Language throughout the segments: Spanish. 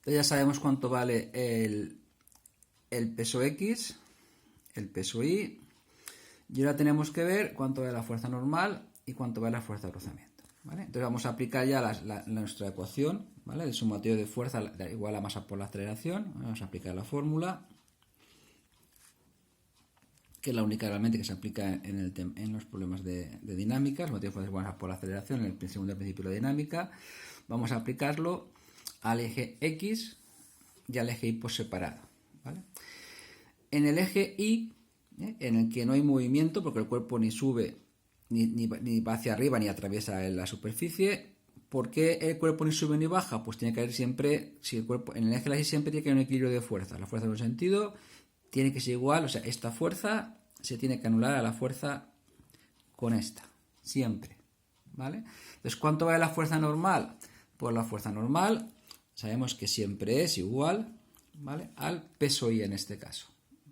Entonces ya sabemos cuánto vale el peso X, el peso Y. Y ahora tenemos que ver cuánto vale la fuerza normal y cuánto vale la fuerza de rozamiento, ¿vale? Entonces vamos a aplicar ya nuestra ecuación, ¿vale? El sumatorio de fuerza igual a masa por la aceleración. Vamos a aplicar la fórmula, que es la única realmente que se aplica en los problemas de dinámica. El sumatorio de fuerza igual a masa por la aceleración en el segundo principio de la dinámica. Vamos a aplicarlo al eje X y al eje Y por separado, ¿vale? En el eje Y, en el que no hay movimiento porque el cuerpo ni sube ni va hacia arriba ni atraviesa la superficie. ¿Por qué el cuerpo ni sube ni baja? Pues tiene que haber siempre, si el cuerpo en el eje Y siempre tiene que haber un equilibrio de fuerza. La fuerza en un sentido tiene que ser igual, o sea, esta fuerza se tiene que anular a la fuerza con esta, siempre, ¿vale? Entonces, ¿cuánto vale la fuerza normal? Pues la fuerza normal sabemos que siempre es igual, ¿vale?, al peso Y en este caso,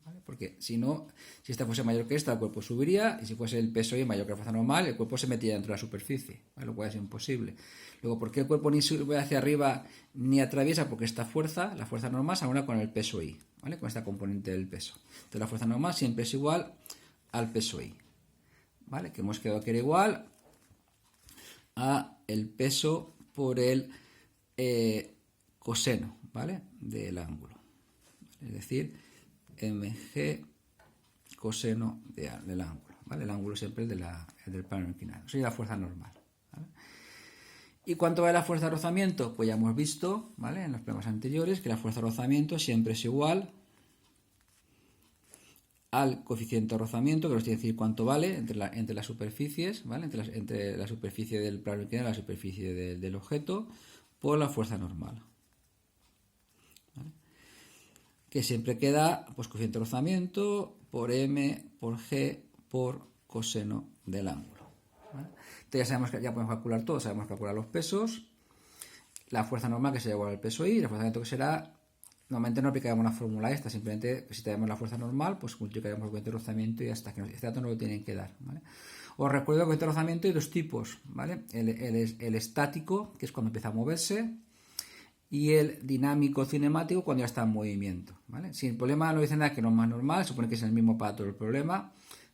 ¿vale? Porque si no, si esta fuese mayor que esta, el cuerpo subiría, y si fuese el peso Y mayor que la fuerza normal, el cuerpo se metería dentro de la superficie, ¿vale? Lo cual es imposible. Luego, ¿por qué el cuerpo ni sube hacia arriba ni atraviesa? Porque esta fuerza, la fuerza normal, se anula con el peso Y, ¿vale?, con esta componente del peso. Entonces la fuerza normal siempre es igual al peso Y, ¿vale? Que hemos quedado que era igual a el peso por el coseno, ¿vale?, del ángulo. Es decir, mg coseno del ángulo, ¿vale? El ángulo siempre es del plano inclinado. Eso es la fuerza normal, ¿vale? ¿Y cuánto vale la fuerza de rozamiento? Pues ya hemos visto, ¿vale?, en los problemas anteriores, que la fuerza de rozamiento siempre es igual al coeficiente de rozamiento, que nos tiene que decir cuánto vale entre las superficies, ¿vale?, entre la superficie del plano inclinado y la superficie del objeto, por la fuerza normal, ¿vale?, que siempre queda, pues, coeficiente de rozamiento por m por g por coseno del ángulo, ¿vale? Entonces ya podemos calcular todo, sabemos calcular los pesos, la fuerza normal que será igual al peso Y, y el rozamiento que será. Normalmente no aplicaremos la fórmula esta, simplemente si tenemos la fuerza normal, pues multiplicaremos el coeficiente de rozamiento y hasta que este dato no lo tienen que dar, ¿vale? Os recuerdo que el coeficiente de rozamiento hay dos tipos, ¿vale? El estático, que es cuando empieza a moverse, y el dinámico cinemático cuando ya está en movimiento, ¿vale? Si el problema no dice nada que no es más normal, se supone que es el mismo para todo el problema,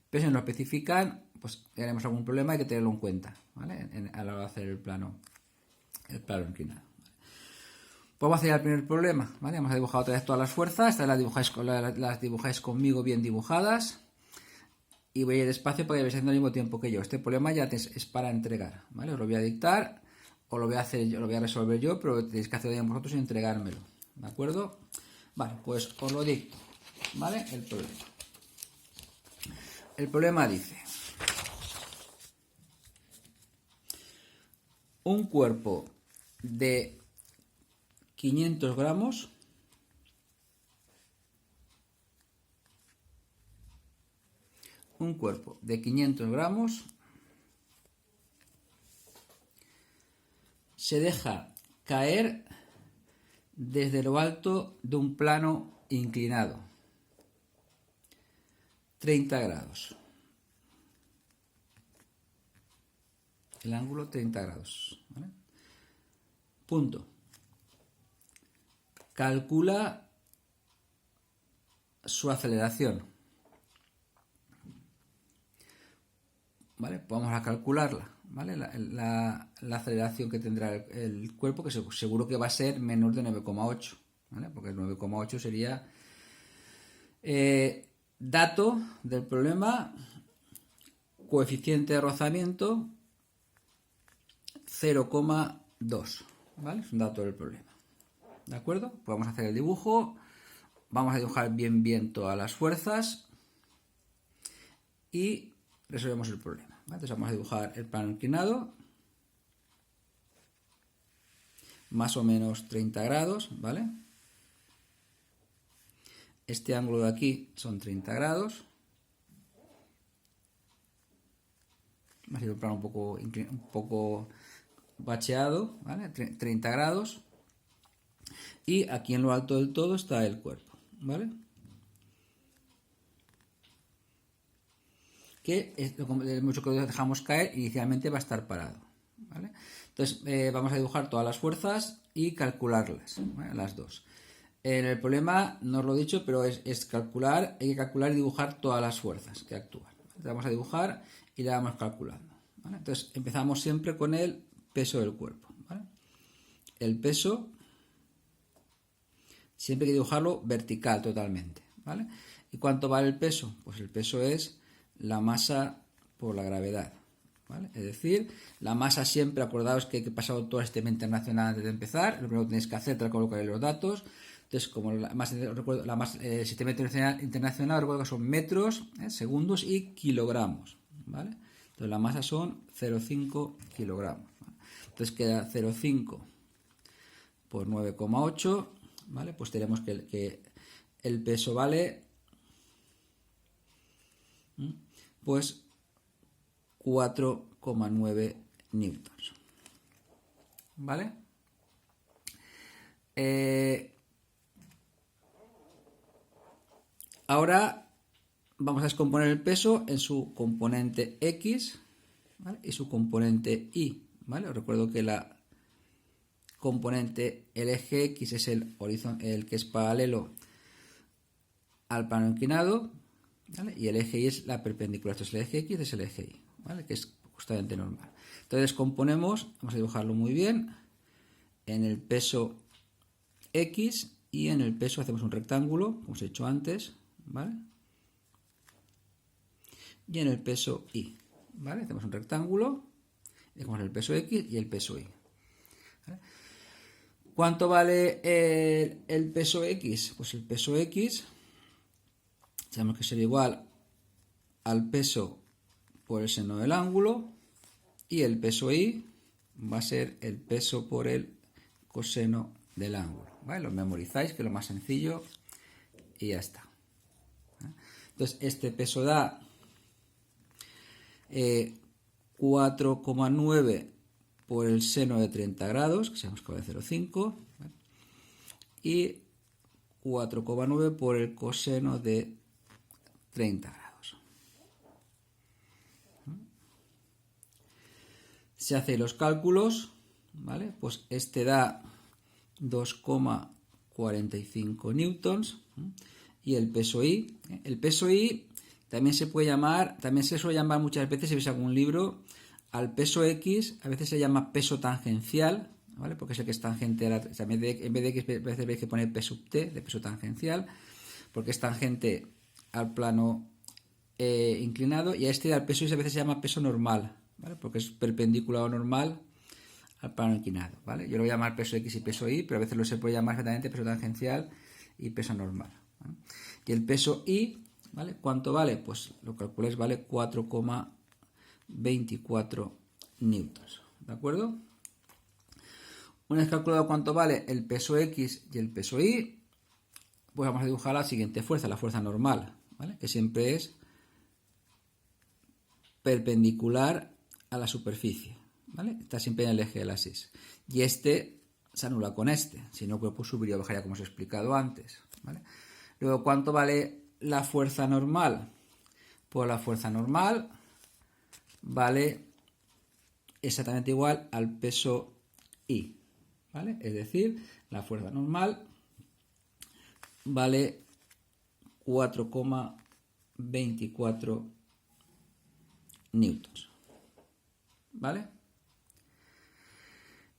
pero si no lo especifican, pues haremos algún problema, hay que tenerlo en cuenta, ¿vale?, a la hora de hacer el plano inclinado. Vamos a hacer el primer problema, ¿vale? Vamos a dibujar otra vez todas las fuerzas. Estas las dibujáis conmigo bien dibujadas. Y voy a ir despacio para que veáis al mismo tiempo que yo. Este problema ya es para entregar, ¿vale? Os lo voy a dictar, o lo voy a hacer yo, lo voy a resolver yo, pero tenéis que hacerlo vosotros y entregármelo, ¿de acuerdo? Vale, pues os lo dicto, ¿vale? El problema. El problema dice: un cuerpo de 500 gramos se deja caer desde lo alto de un plano inclinado 30 grados. El ángulo 30 grados, ¿vale? Punto. Calcula su aceleración, ¿vale? Vamos a calcularla, ¿vale? La aceleración que tendrá el cuerpo, que seguro que va a ser menor de 9,8, ¿vale? Porque el 9,8 sería dato del problema, coeficiente de rozamiento 0,2, ¿vale? Es un dato del problema. ¿De acuerdo? Pues vamos a hacer el dibujo. Vamos a dibujar bien todas las fuerzas y resolvemos el problema, ¿vale? Entonces vamos a dibujar el plano inclinado, más o menos 30 grados, ¿vale? Este ángulo de aquí son 30 grados. Va a ser un plano un poco bacheado, ¿vale? 30 grados. Y aquí en lo alto del todo está el cuerpo, ¿vale? Que es mucho que lo dejamos caer, inicialmente va a estar parado, ¿vale? Entonces vamos a dibujar todas las fuerzas y calcularlas, ¿vale? Las dos. El problema, no os lo he dicho, pero es calcular, hay que calcular y dibujar todas las fuerzas que actúan. Entonces, vamos a dibujar y la vamos calculando, ¿vale? Entonces empezamos siempre con el peso del cuerpo, ¿vale? El peso siempre hay que dibujarlo vertical totalmente, ¿vale? ¿Y cuánto vale el peso? Pues el peso es la masa por la gravedad, ¿vale? Es decir, la masa siempre, acordaos que he pasado todo el sistema internacional antes de empezar, lo primero que tenéis que hacer es colocar los datos. Entonces, como el sistema internacional, recuerdo que son metros, segundos y kilogramos, ¿vale? Entonces la masa son 0,5 kilogramos, ¿vale? Entonces queda 0,5 por 9,8, ¿vale? Pues tenemos que el peso vale pues 4,9 newtons, ¿vale? Ahora vamos a descomponer el peso en su componente X, ¿vale? Y su componente Y, ¿vale? Os recuerdo que la componente, el eje X es el que es paralelo al plano inclinado, ¿vale? Y el eje Y es la perpendicular. Esto es el eje X, este es el eje Y, ¿vale? Que es justamente normal. Entonces descomponemos, vamos a dibujarlo muy bien, en el peso X y en el peso hacemos un rectángulo, como os he hecho antes, ¿vale? Y en el peso Y, ¿vale? Hacemos un rectángulo, dejamos el peso X y el peso Y, ¿vale? ¿Cuánto vale el peso X? Pues el peso X tenemos que ser igual al peso por el seno del ángulo, y el peso Y va a ser el peso por el coseno del ángulo, ¿vale? Lo memorizáis, que es lo más sencillo, y ya está. Entonces este peso da 4,9 por el seno de 30 grados, que sabemos que vale 0,5, ¿vale? Y 4,9 por el coseno de 30 grados. Se hacen los cálculos, ¿vale? Pues este da 2,45 newtons, y el peso Y. El peso Y también se puede llamar, también se suele llamar muchas veces, si veis algún libro, al peso X, a veces se llama peso tangencial, ¿vale? Porque es el que es tangente, en vez de X, a veces veis que pone P sub T, de peso tangencial, porque es tangente al plano inclinado, y a este al peso Y a veces se llama peso normal, ¿vale? Porque es perpendicular o normal al plano inclinado, ¿vale? Yo lo voy a llamar peso X y peso Y, pero a veces lo se puede llamar exactamente peso tangencial y peso normal, ¿vale? Y el peso Y, ¿vale? ¿Cuánto vale? Pues lo calculáis, vale 4,24 newtons, ¿de acuerdo? Una vez calculado cuánto vale el peso X y el peso Y, pues vamos a dibujar la siguiente fuerza, la fuerza normal, ¿vale? Que siempre es perpendicular a la superficie, ¿vale? Está siempre en el eje de la axis. Y este se anula con este, si no, pues subiría o bajaría, como os he explicado antes, ¿vale? Luego, ¿cuánto vale la fuerza normal? Pues la fuerza normal vale exactamente igual al peso Y, ¿vale? Es decir, la fuerza normal vale 4,24 newtons, ¿vale?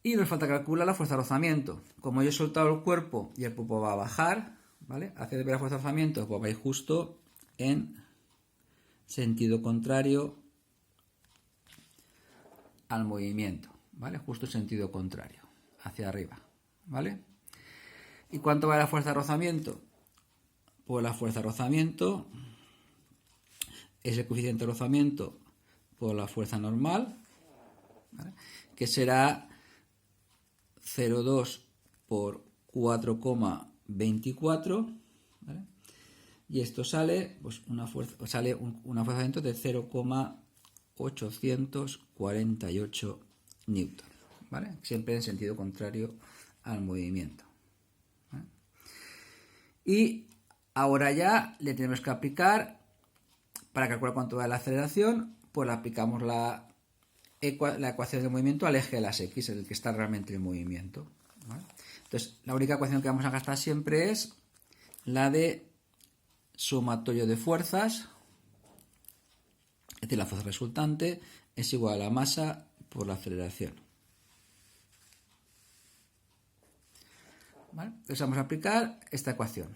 Y nos falta calcular la fuerza de rozamiento. Como yo he soltado el cuerpo y el cuerpo va a bajar, ¿vale? Hacia de ver la fuerza de rozamiento, pues va a ir justo en sentido contrario al movimiento, ¿vale? Justo en sentido contrario, hacia arriba, ¿vale? ¿Y cuánto vale la fuerza de rozamiento? Pues la fuerza de rozamiento es el coeficiente de rozamiento por la fuerza normal, ¿vale? Que será 0,2 por 4,24, ¿vale? Y esto sale, pues una fuerza de 0,848 newton, ¿vale? Siempre en sentido contrario al movimiento, ¿vale? Y ahora ya le tenemos que aplicar, para calcular cuánto vale la aceleración, pues le aplicamos la la ecuación de movimiento al eje de las X, el que está realmente en movimiento, ¿vale? Entonces, la única ecuación que vamos a gastar siempre es la de sumatorio de fuerzas, es decir, la fuerza resultante es igual a la masa por la aceleración. ¿Vale? Entonces vamos a aplicar esta ecuación.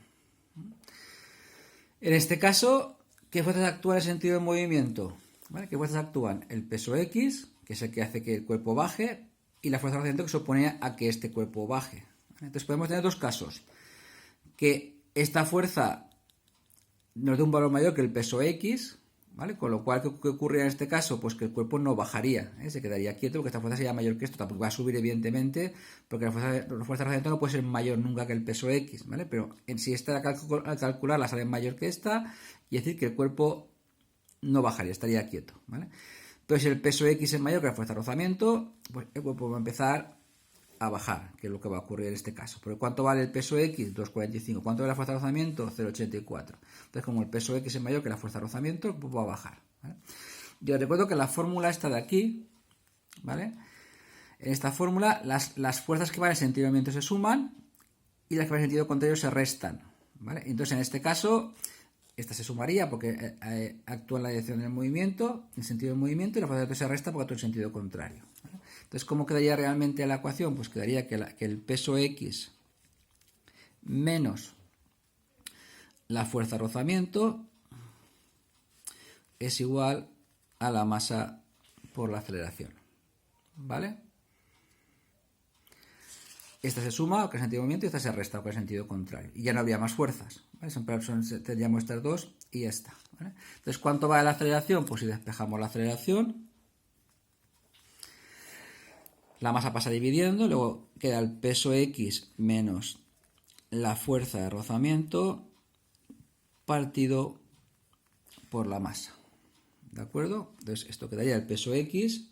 En este caso, ¿qué fuerzas actúan en sentido de movimiento? ¿Vale? ¿Qué fuerzas actúan? El peso X, que es el que hace que el cuerpo baje, y la fuerza de que se opone a que este cuerpo baje. Entonces podemos tener dos casos. Que esta fuerza nos dé un valor mayor que el peso X, ¿vale? Con lo cual, ¿qué ocurriría en este caso? Pues que el cuerpo no bajaría, se quedaría quieto porque esta fuerza sería mayor que esto. Tampoco va a subir, evidentemente, porque la fuerza de no puede ser mayor nunca que el peso X, ¿vale? Pero si esta al calcularla sale mayor que esta, y decir que el cuerpo no bajaría, estaría quieto, ¿vale? Entonces, si el peso X es mayor que la fuerza de rozamiento, pues el cuerpo va a empezar a bajar, que es lo que va a ocurrir en este caso. Porque ¿cuánto vale el peso X? 2,45. ¿Cuánto vale la fuerza de rozamiento? 0,84. Entonces, como el peso X es mayor que la fuerza de rozamiento, pues va a bajar, ¿vale? Yo recuerdo que la fórmula esta de aquí, ¿vale? En esta fórmula, las fuerzas que van en sentido de movimiento se suman y las que van en sentido contrario se restan, ¿vale? Entonces, en este caso, esta se sumaría porque actúa en la dirección del movimiento, en sentido del movimiento, y la fuerza de se resta porque actúa en sentido contrario, ¿vale? Entonces, ¿cómo quedaría realmente la ecuación? Pues quedaría que el peso X menos la fuerza de rozamiento es igual a la masa por la aceleración, ¿vale? Esta se suma, que es sentido de movimiento, y esta se resta, que es sentido contrario. Y ya no habría más fuerzas, ¿vale? Tendríamos estas dos y esta, ¿vale? Entonces, ¿cuánto vale la aceleración? Pues si despejamos la aceleración, la masa pasa dividiendo, luego queda el peso X menos la fuerza de rozamiento partido por la masa. ¿De acuerdo? Entonces, esto quedaría el peso X,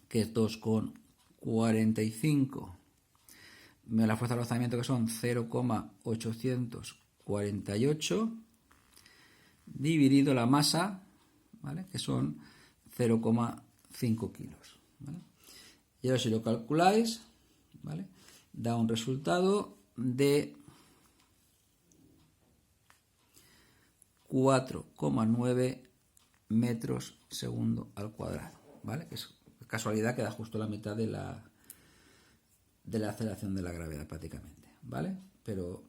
que es 2,45, menos la fuerza de rozamiento, que son 0,848, dividido la masa, ¿vale? Que son 0,5 kilos, ¿vale? Y ahora si lo calculáis, ¿vale? Da un resultado de 4,9 metros segundo al cuadrado, ¿vale? Que es casualidad que da justo la mitad de la aceleración de la gravedad prácticamente, ¿vale? Pero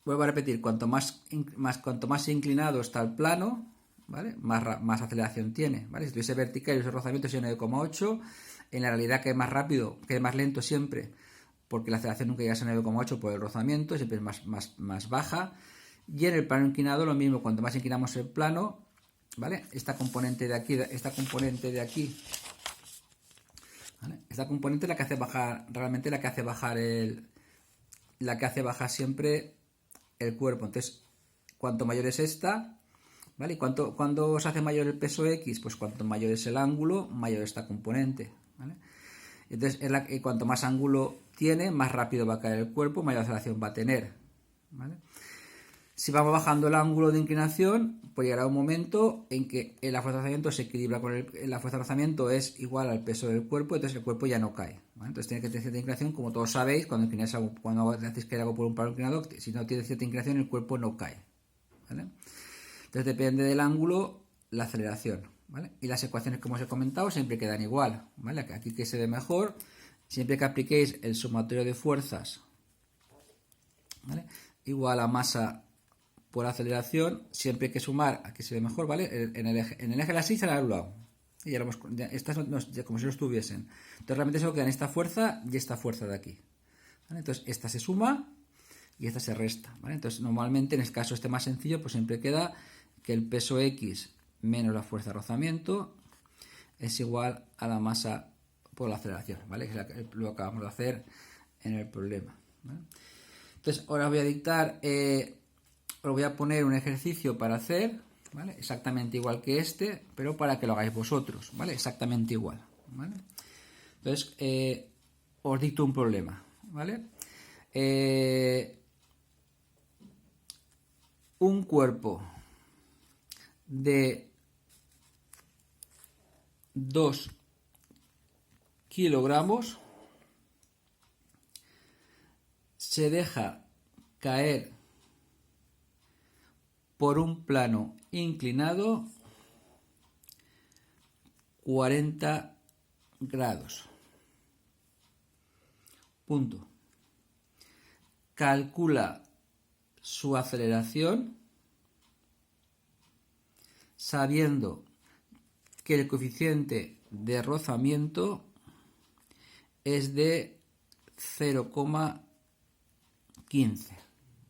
vuelvo a repetir, cuanto más inclinado está el plano, ¿vale? Más aceleración tiene, ¿vale? Si tuviese vertical y el rozamiento sería 9,8, en la realidad que es más rápido, que es más lento siempre, porque la aceleración nunca llega a ser 9,8 por el rozamiento, siempre es más baja. Y en el plano inclinado lo mismo, cuanto más inclinamos el plano, ¿vale? Esta componente de aquí, ¿vale? Esta componente es la que hace bajar, realmente la que hace bajar siempre el cuerpo. Entonces, cuanto mayor es esta, ¿vale? ¿Y cuándo se hace mayor el peso X? Pues cuanto mayor es el ángulo, mayor esta componente, ¿vale? Entonces, cuanto más ángulo tiene, más rápido va a caer el cuerpo, mayor aceleración va a tener, ¿vale? Si vamos bajando el ángulo de inclinación, pues llegará un momento en que la fuerza de rozamiento se equilibra con la fuerza de rozamiento es igual al peso del cuerpo, entonces el cuerpo ya no cae, ¿vale? Entonces tiene que tener cierta inclinación, como todos sabéis, cuando hacéis caer algo por un plano inclinado, si no tiene cierta inclinación el cuerpo no cae, ¿vale? Entonces depende del ángulo la aceleración, ¿vale? Y las ecuaciones, como os he comentado, siempre quedan igual, ¿vale? Aquí que se ve mejor, siempre que apliquéis el sumatorio de fuerzas, ¿vale? Igual a masa por aceleración, siempre hay que sumar, aquí se ve mejor, ¿vale? En el eje de la silla al lado. Y ya estas como si no estuviesen. Entonces realmente solo quedan esta fuerza y esta fuerza de aquí, ¿vale? Entonces esta se suma y esta se resta, ¿vale? Entonces normalmente en el caso este más sencillo, pues siempre queda que el peso X menos la fuerza de rozamiento es igual a la masa por la aceleración, ¿vale? Que es lo que acabamos de hacer en el problema, ¿vale? Entonces ahora os voy a dictar, os voy a poner un ejercicio para hacer, ¿vale? Exactamente igual que este, pero para que lo hagáis vosotros, ¿vale? Exactamente igual, ¿vale? Entonces os dicto un problema, ¿vale? Un cuerpo de 2 kilogramos, se deja caer por un plano inclinado 40 grados. Punto. Calcula su aceleración sabiendo que el coeficiente de rozamiento es de 0,15,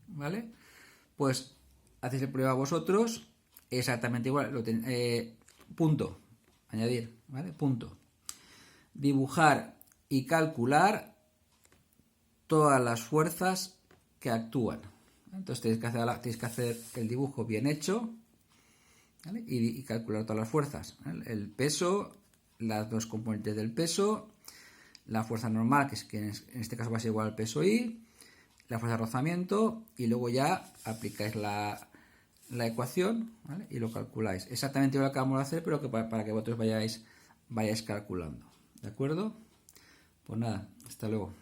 ¿vale? Pues hacéis el prueba vosotros exactamente igual, punto, añadir, ¿vale? Punto. Dibujar y calcular todas las fuerzas que actúan. Entonces tenéis que hacer el dibujo bien hecho, ¿vale? Y calcular todas las fuerzas, ¿vale? El peso, las dos componentes del peso, la fuerza normal, que en este caso va a ser igual al peso I, la fuerza de rozamiento, y luego ya aplicáis la ecuación, ¿vale? Y lo calculáis. Exactamente lo que acabamos de hacer, pero que para que vosotros vayáis calculando. ¿De acuerdo? Pues nada, hasta luego.